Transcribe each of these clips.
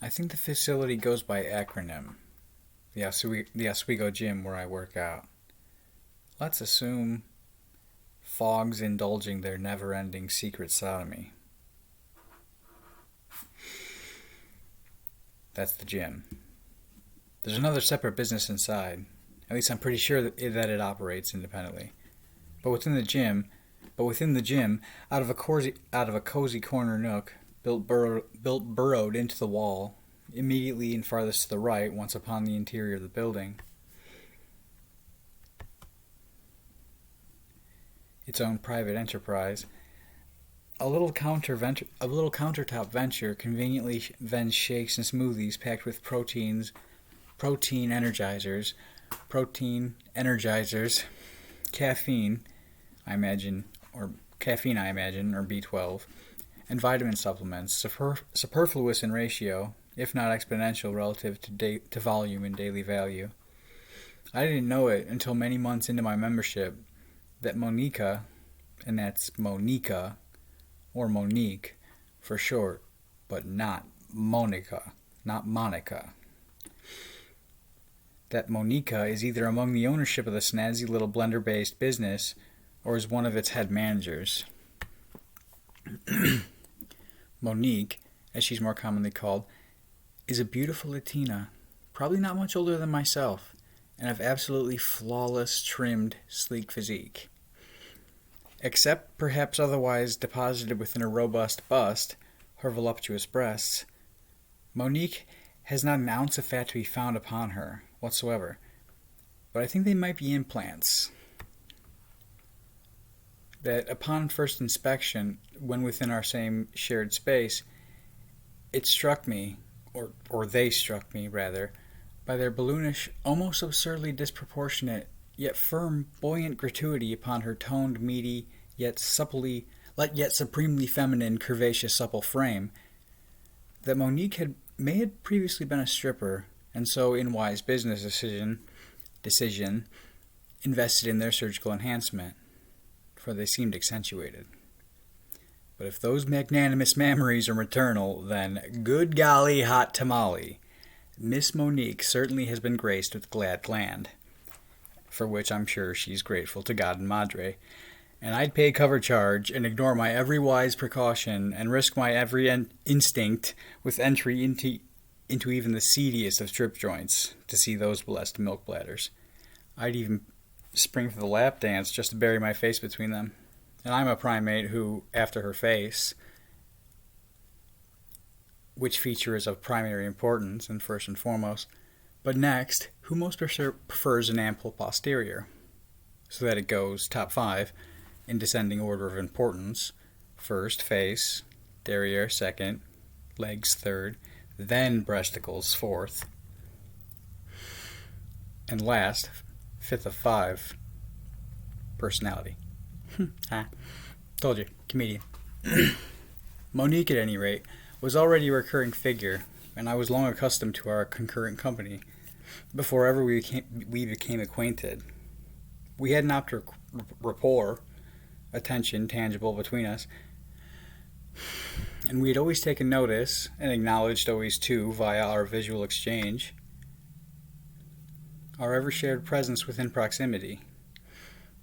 I think the facility goes by acronym. The Oswego gym where I work out. Let's assume Fog's indulging their never-ending secret sodomy. That's the gym. There's another separate business inside. At least I'm pretty sure that it operates independently. But within the gym, out of a cozy corner nook, built burrowed into the wall, immediately and farthest to the right, once upon the interior of the building, its own private enterprise, a little countertop venture conveniently vends shakes and smoothies packed with protein energizers, caffeine, I imagine, or B12, and vitamin supplements, superfluous in ratio, if not exponential relative to volume and daily value. I didn't know it until many months into my membership that Monica, and that's Monica, or Monique for short, but not Monica. That Monica is either among the ownership of the snazzy little blender-based business or is one of its head managers. Monique, as she's more commonly called, is a beautiful Latina, probably not much older than myself, and of absolutely flawless, trimmed, sleek physique. Except perhaps otherwise deposited within a robust bust, her voluptuous breasts, Monique has not an ounce of fat to be found upon her whatsoever. But I think they might be implants. That upon first inspection, when within our same shared space, it struck me, or they struck me rather, by their balloonish, almost absurdly disproportionate, yet firm, buoyant gratuity upon her toned, meaty, yet supremely feminine, curvaceous, supple frame, that Monique may have previously been a stripper, and so in wise business decision invested in their surgical enhancement, for they seemed accentuated. But if those magnanimous mammaries are maternal, then good golly hot tamale, Miss Monique certainly has been graced with glad gland, for which I'm sure she's grateful to God and Madre, and I'd pay cover charge and ignore my every wise precaution and risk my every instinct with entry into even the seediest of strip joints to see those blessed milk bladders. I'd even spring for the lap dance just to bury my face between them. And I'm a primate who, after her face, which feature is of primary importance and first and foremost, but next, who most prefers an ample posterior, so that it goes top 5 in descending order of importance: first, face, derriere second, legs third, then breasticles fourth, and last, fifth of 5, personality. Told you, comedian. Monique, at any rate, was already a recurring figure, and I was long accustomed to our concurrent company, before ever we became acquainted. We had an optic rapport, attention tangible between us, and we had always taken notice, and acknowledged always too, via our visual exchange, our ever shared presence within proximity.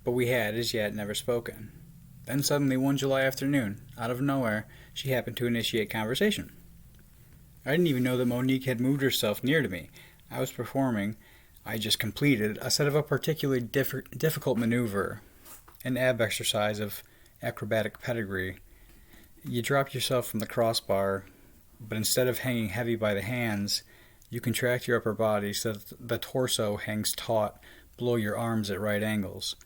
But we had, as yet, never spoken. Then suddenly, one July afternoon, out of nowhere, she happened to initiate conversation. I didn't even know that Monique had moved herself near to me. I just completed, a set of a particularly difficult maneuver, an ab exercise of acrobatic pedigree. You drop yourself from the crossbar, but instead of hanging heavy by the hands, you contract your upper body so that the torso hangs taut below your arms at right angles.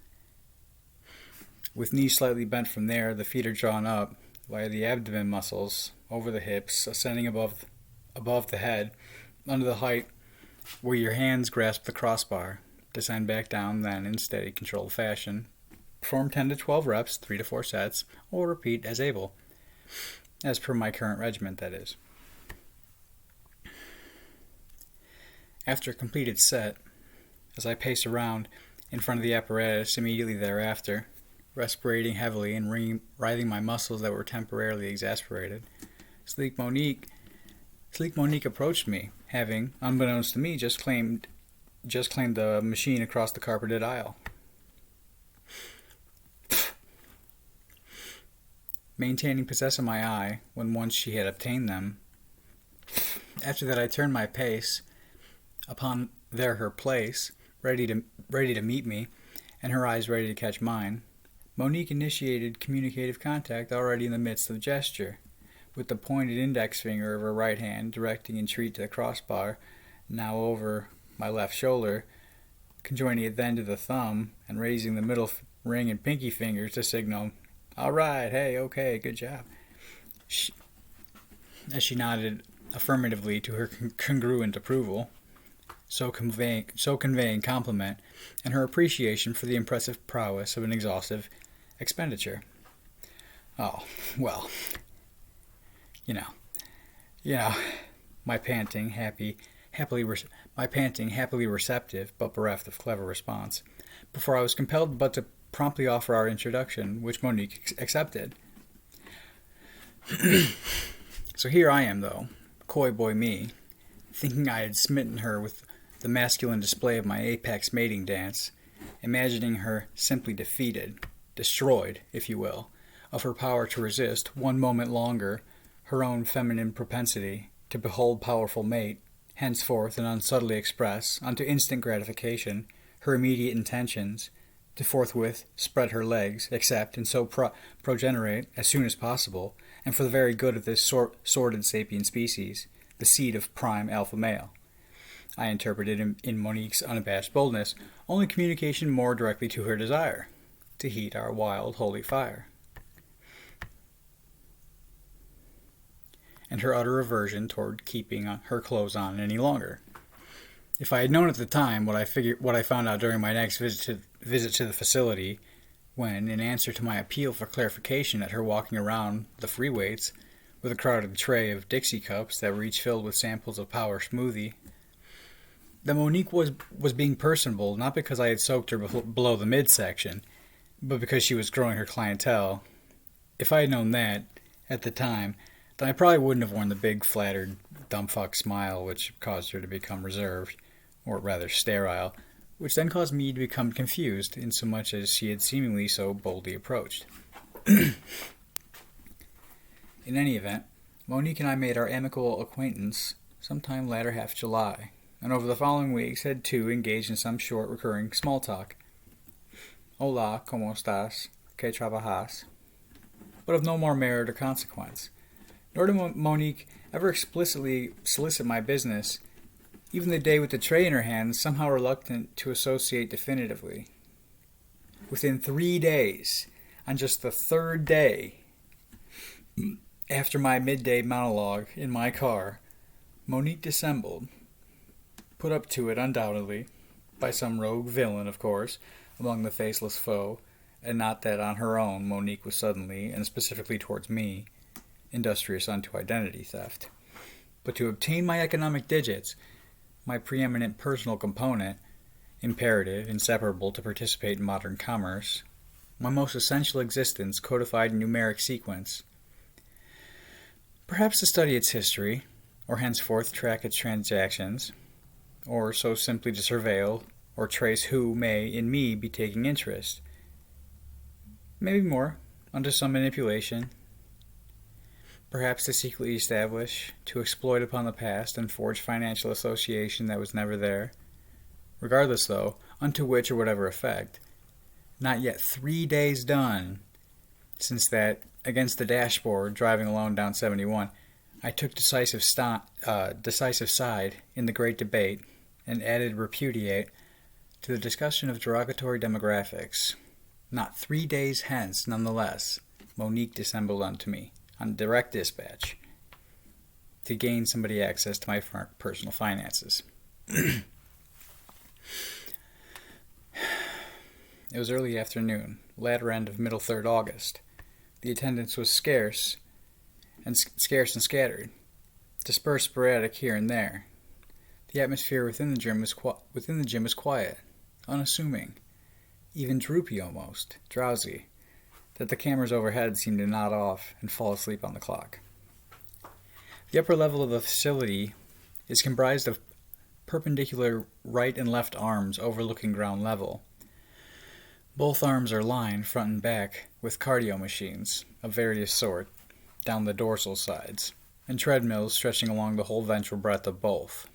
With knees slightly bent from there, the feet are drawn up via the abdomen muscles over the hips, ascending above the head, under the height where your hands grasp the crossbar. Descend back down then in steady, controlled fashion. Perform 10 to 12 reps, 3 to 4 sets, or repeat as able. As per my current regiment, that is. After a completed set, as I pace around in front of the apparatus immediately thereafter, respirating heavily and writhing my muscles that were temporarily exasperated, sleek Monique Sleek Monique approached me, having, unbeknownst to me, just claimed the machine across the carpeted aisle. Maintaining possession of my eye when once she had obtained them. After that I turned my pace upon her place, ready to meet me, and her eyes ready to catch mine. Monique initiated communicative contact already in the midst of gesture, with the pointed index finger of her right hand directing entreat to the crossbar, now over my left shoulder, conjoining it then to the thumb, and raising the middle ring and pinky fingers to signal, "All right, hey, okay, good job," as she nodded affirmatively to her congruent approval, so conveying compliment and her appreciation for the impressive prowess of an exhaustive expenditure. Oh, well, you know, my panting, happily receptive, but bereft of clever response, before I was compelled but to promptly offer our introduction, which Monique accepted. So here I am, though, coy boy me, thinking I had smitten her with the masculine display of my apex mating dance, imagining her simply defeated, destroyed, if you will, of her power to resist one moment longer her own feminine propensity to behold powerful mate, henceforth and unsubtly express, unto instant gratification, her immediate intentions, to forthwith spread her legs, accept, and so progenerate as soon as possible, and for the very good of this sordid sapient species, the seed of prime alpha male. I interpreted in Monique's unabashed boldness only communication more directly to her desire, to heat our wild holy fire, and her utter aversion toward keeping her clothes on any longer. If I had known at the time what I found out during my next visit to the facility, when, in answer to my appeal for clarification at her walking around the free weights with a crowded tray of Dixie cups that were each filled with samples of Power Smoothie, that Monique was being personable not because I had soaked her below the midsection, but because she was growing her clientele. If I had known that at the time, then I probably wouldn't have worn the big, flattered, dumbfuck smile which caused her to become reserved, or rather sterile, which then caused me to become confused insomuch as she had seemingly so boldly approached. In any event, Monique and I made our amicable acquaintance sometime latter half July, and over the following weeks had too engaged in some short recurring small talk. Hola, ¿cómo estás? ¿Qué trabajas? But of no more merit or consequence. Nor did Monique ever explicitly solicit my business, even the day with the tray in her hand, somehow reluctant to associate definitively. Within 3 days, on just the third day after my midday monologue in my car, Monique dissembled, put up to it undoubtedly, by some rogue villain, of course, among the faceless foe, and not that on her own Monique was suddenly, and specifically towards me, industrious unto identity theft. But to obtain my economic digits, my preeminent personal component, imperative, inseparable to participate in modern commerce, my most essential existence codified in numeric sequence, perhaps to study its history, or henceforth track its transactions, or so simply to surveil or trace who may in me be taking interest, maybe more, under some manipulation, perhaps to secretly establish, to exploit upon the past and forge financial association that was never there, regardless though, unto which or whatever effect, not yet 3 days done, since that, against the dashboard, driving alone down 71, I took decisive side in the great debate, and added repudiate to the discussion of derogatory demographics. Not 3 days hence, nonetheless, Monique dissembled unto me, on direct dispatch, to gain somebody access to my personal finances. It was early afternoon, latter end of middle 3rd August. The attendance was scarce and scattered, dispersed sporadic here and there. The atmosphere within the gym was quiet, unassuming, even droopy almost, drowsy, that the cameras overhead seemed to nod off and fall asleep on the clock. The upper level of the facility is comprised of perpendicular right and left arms overlooking ground level. Both arms are lined, front and back, with cardio machines of various sort down the dorsal sides, and treadmills stretching along the whole ventral breadth of both.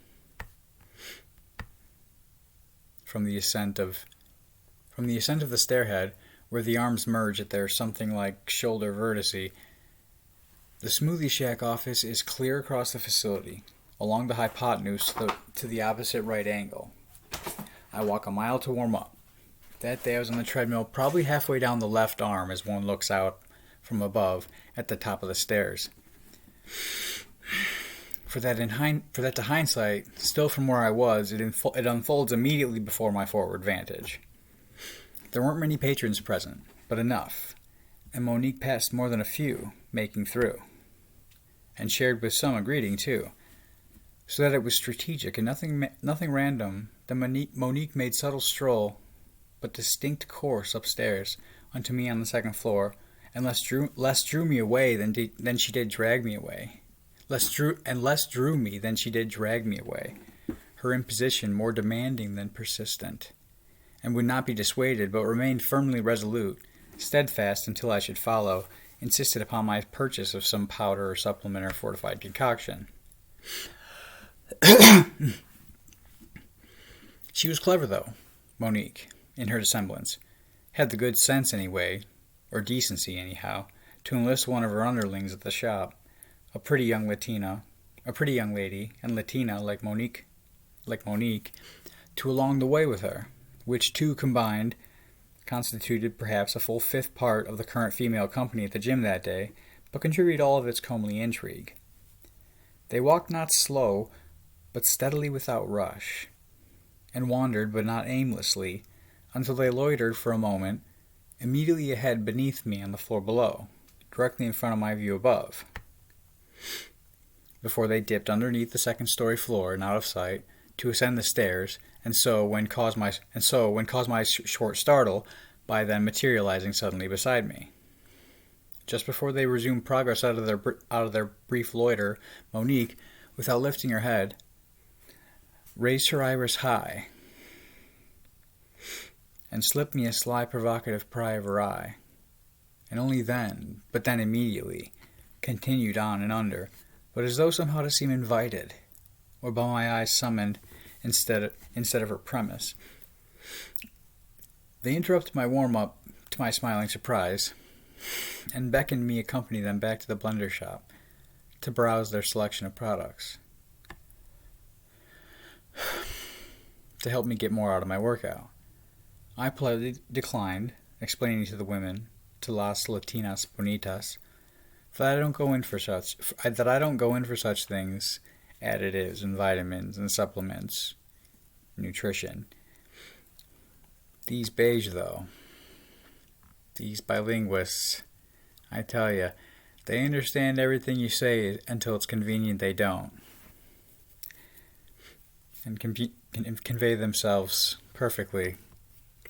From the ascent of the stairhead, where the arms merge at their something like shoulder vertice, the Smoothie Shack office is clear across the facility, along the hypotenuse to the opposite right angle. I walk a mile to warm up. That day I was on the treadmill probably halfway down the left arm as one looks out from above at the top of the stairs. For that to hindsight, still from where I was, it unfolds immediately before my forward vantage. There weren't many patrons present, but enough, and Monique passed more than a few, making through, and shared with some a greeting too, so that it was strategic and nothing random that Monique made subtle stroll, but distinct course upstairs unto me on the second floor, and less drew me away than she did drag me away. Less drew me than she did drag me away, her imposition more demanding than persistent, and would not be dissuaded, but remained firmly resolute, steadfast until I should follow, insisted upon my purchase of some powder or supplement or fortified concoction. She was clever, though, Monique, in her dissemblance, had the good sense anyway, or decency anyhow, to enlist one of her underlings at the shop, a pretty young lady, and Latina like Monique, to along the way with her, which two combined constituted perhaps a full fifth part of the current female company at the gym that day, but contributed all of its comely intrigue. They walked not slow, but steadily without rush, and wandered, but not aimlessly, until they loitered for a moment, immediately ahead beneath me on the floor below, directly in front of my view above, before they dipped underneath the second-story floor and out of sight to ascend the stairs, and so when caused my short startle by them materializing suddenly beside me. Just before they resumed progress out of their brief loiter, Monique, without lifting her head, raised her iris high and slipped me a sly provocative pry of her eye, and only then, but then immediately, continued on and under, but as though somehow to seem invited, or by my eyes summoned instead of her premise. They interrupted my warm-up to my smiling surprise, and beckoned me accompany them back to the blender shop to browse their selection of products, to help me get more out of my workout. I politely declined, explaining to the women, to las Latinas bonitas, that I don't go in for such things, additives and vitamins and supplements, nutrition. These beige, though, these bilinguists, I tell you, they understand everything you say until it's convenient they don't, and can convey themselves perfectly,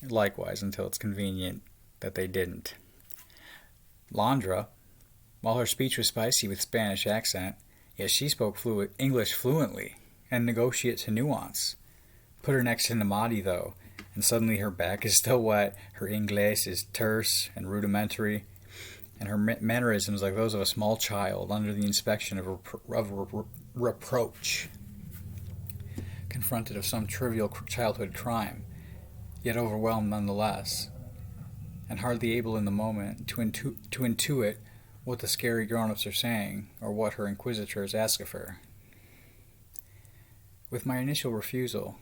likewise, until it's convenient that they didn't. Londra, while her speech was spicy with Spanish accent, yet she spoke English fluently and negotiate to nuance. Put her next to Namadi, though, and suddenly her back is still wet, her Inglés is terse and rudimentary, and her mannerisms like those of a small child under the inspection of reproach, confronted of some trivial childhood crime, yet overwhelmed nonetheless, and hardly able in the moment to intuit what the scary grown-ups are saying, or what her inquisitors ask of her. With my initial refusal,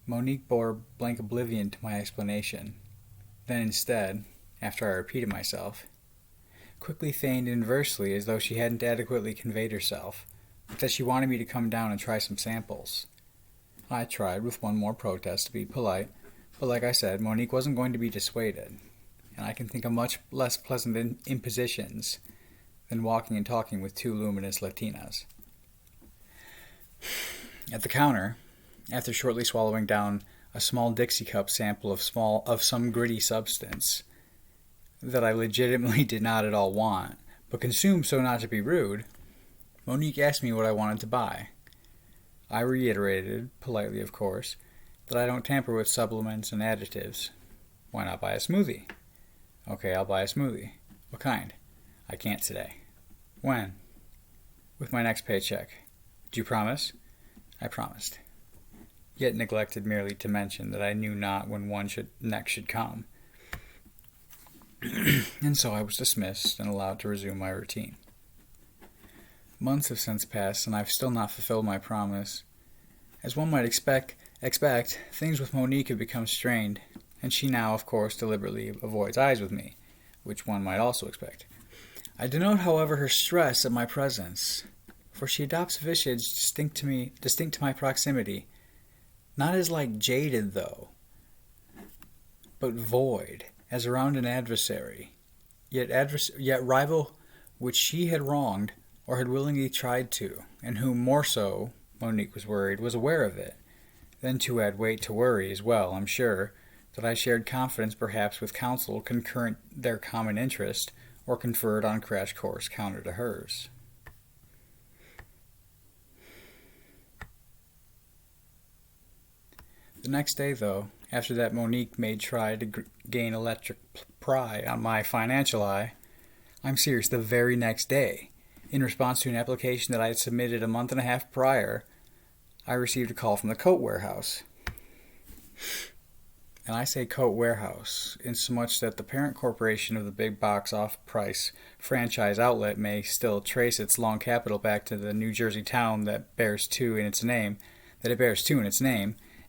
Monique bore blank oblivion to my explanation, then instead, after I repeated myself, quickly feigned inversely as though she hadn't adequately conveyed herself, but that she wanted me to come down and try some samples. I tried, with one more protest, to be polite, but like I said, Monique wasn't going to be dissuaded, and I can think of much less pleasant impositions than walking and talking with two luminous Latinas. At the counter, after shortly swallowing down a small Dixie cup sample of some gritty substance that I legitimately did not at all want, but consumed so not to be rude, Monique asked me what I wanted to buy. I reiterated, politely of course, that I don't tamper with supplements and additives. Why not buy a smoothie? Okay, I'll buy a smoothie. What kind? I can't today. When? With my next paycheck. Do you promise? I promised, yet neglected merely to mention that I knew not when next should come. And so I was dismissed and allowed to resume my routine. Months have since passed, and I've still not fulfilled my promise. As one might expect, things with Monique have become strained, and she now, of course, deliberately avoids eyes with me, which one might also expect. I denote, however, her stress at my presence, for she adopts visage distinct to my proximity, not as like jaded, though, but void, as around an adversary, yet rival which she had wronged or had willingly tried to, and whom more so, Monique was worried, was aware of it. Then to add weight to worry as well, I'm sure, that I shared confidence perhaps with counsel concurrent their common interest, or conferred on crash course counter to hers. The next day, though, after that Monique made try to gain electric pry on my financial eye, I'm serious, the very next day, in response to an application that I had submitted a month and a half prior, I received a call from the coat warehouse. And I say coat warehouse, insomuch that the parent corporation of the big box off-price franchise outlet may still trace its long capital back to the New Jersey town that it bears two in its name,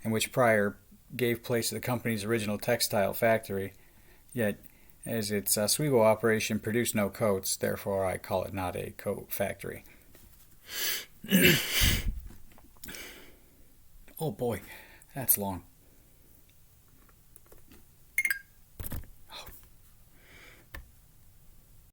and which prior gave place to the company's original textile factory. Yet, as its Oswego operation produced no coats, therefore I call it not a coat factory. Oh boy, that's long.